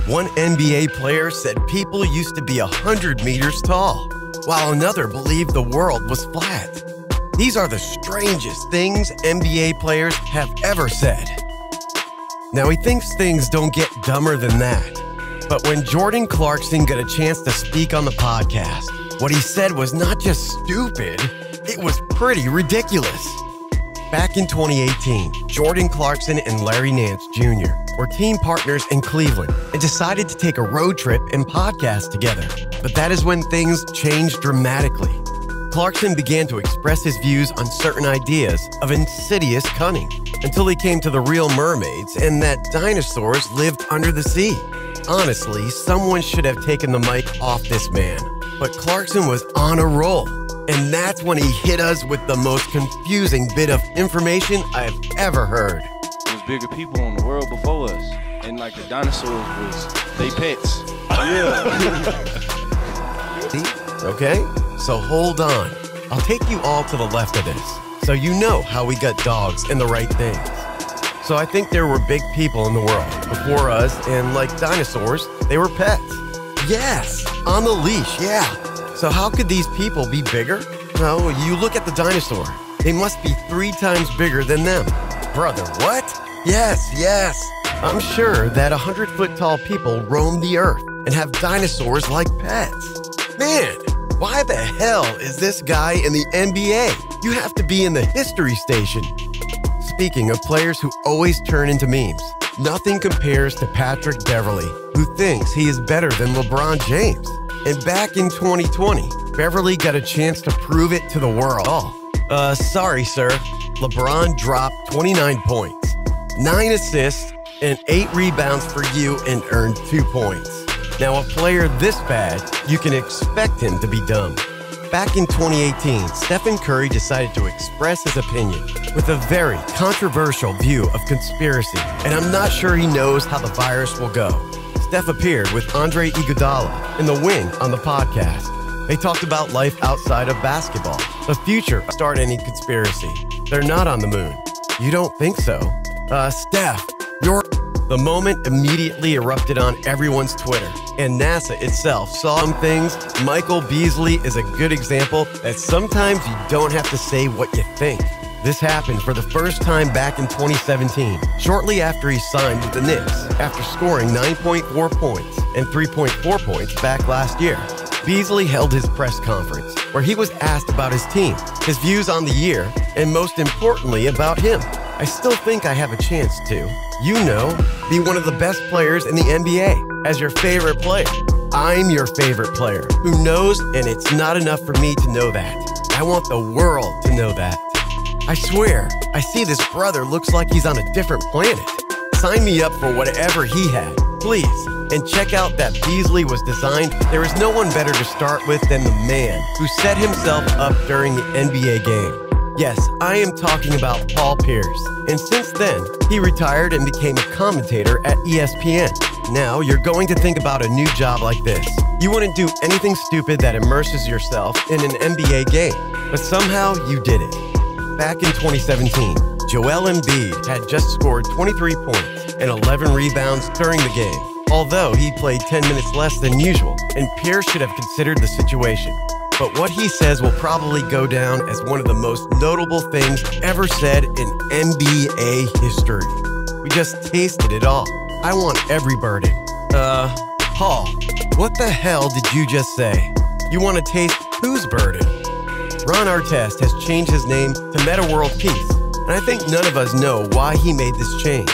One NBA player said people used to be 100 meters tall, while another believed the world was flat. These are the strangest things NBA players have ever said. Now, he thinks things don't get dumber than that. But when Jordan Clarkson got a chance to speak on the podcast, what he said was not just stupid, it was pretty ridiculous. Back in 2018, Jordan Clarkson and Larry Nance Jr. were team partners in Cleveland and decided to take a road trip and podcast together. But that is when things changed dramatically. Clarkson began to express his views on certain ideas of insidious cunning until he came to the real mermaids and that dinosaurs lived under the sea. Honestly, someone should have taken the mic off this man, but Clarkson was on a roll, and that's when he hit us with the most confusing bit of information I've ever heard. There's bigger people in the world before us, and like the dinosaurs was they pets. Yeah. Okay, so hold on. I'll take you all to the left of this, so you know how we got dogs and the right things. So I think there were big people in the world before us, and like dinosaurs, they were pets. Yes, on the leash, yeah. So how could these people be bigger? No, you look at the dinosaur. They must be 3 times bigger than them. Brother, what? Yes. I'm sure that 100-foot tall people roam the earth and have dinosaurs like pets. Man, why the hell is this guy in the NBA? You have to be in the history station. Speaking of players who always turn into memes, nothing compares to Patrick Beverly, who thinks he is better than LeBron James. And back in 2020, Beverly got a chance to prove it to the world. Sorry, sir. LeBron dropped 29 points, 9 assists, and 8 rebounds for you and earned 2 points. Now, a player this bad, you can expect him to be dumb. Back in 2018, Stephen Curry decided to express his opinion with a very controversial view of conspiracy, and I'm not sure he knows how the virus will go. Steph appeared with Andre Iguodala in the wing on the podcast. They talked about life outside of basketball, the future. Start any conspiracy. They're not on the moon. You don't think so? Steph, you're... The moment immediately erupted on everyone's Twitter, and NASA itself saw some things. Michael Beasley is a good example that sometimes you don't have to say what you think. This happened for the first time back in 2017, shortly after he signed with the Knicks, after scoring 9.4 points and 3.4 points back last year. Beasley held his press conference, where he was asked about his team, his views on the year, and most importantly about him. I still think I have a chance to, be one of the best players in the NBA as your favorite player. I'm your favorite player who knows, and it's not enough for me to know that. I want the world to know that. I swear, I see this brother looks like he's on a different planet. Sign me up for whatever he had, please. And check out that Beasley was designed. There is no one better to start with than the man who set himself up during the NBA game. Yes, I am talking about Paul Pierce. And since then, he retired and became a commentator at ESPN. Now, you're going to think about a new job like this. You wouldn't do anything stupid that immerses yourself in an NBA game, but somehow you did it. Back in 2017, Joel Embiid had just scored 23 points and 11 rebounds during the game, although he played 10 minutes less than usual, and Pierce should have considered the situation. But what he says will probably go down as one of the most notable things ever said in NBA history. We just tasted it all. I want every burden. Paul, what the hell did you just say? You want to taste whose burden? Ron Arterst has changed his name to Metta World Peace, and I think none of us know why he made this change.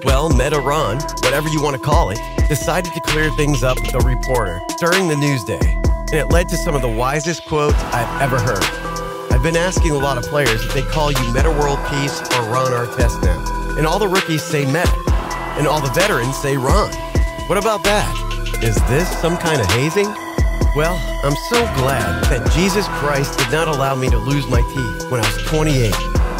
Well, Metta Ron, whatever you want to call it, decided to clear things up with a reporter during the news day. And it led to some of the wisest quotes I've ever heard. I've been asking a lot of players if they call you Metta World Peace or Ron Arterst now. And all the rookies say Metta, and all the veterans say Ron. What about that? Is this some kind of hazing? Well, I'm so glad that Jesus Christ did not allow me to lose my teeth when I was 28.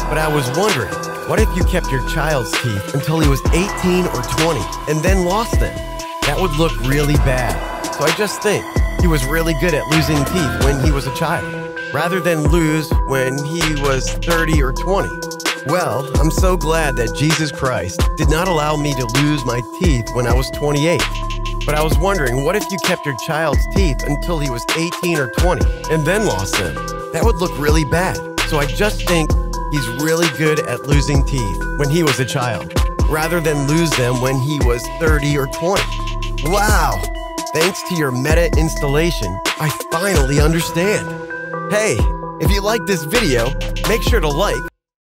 But I was wondering, what if you kept your child's teeth until he was 18 or 20 and then lost them? That would look really bad. So I just think he was really good at losing teeth when he was a child, rather than lose when he was 30 or 20. Well, I'm so glad that Jesus Christ did not allow me to lose my teeth when I was 28. But I was wondering, what if you kept your child's teeth until he was 18 or 20 and then lost them? That would look really bad. So I just think he's really good at losing teeth when he was a child, rather than lose them when he was 30 or 20. Wow! Thanks to your Metta installation, I finally understand. Hey, if you like this video, make sure to like,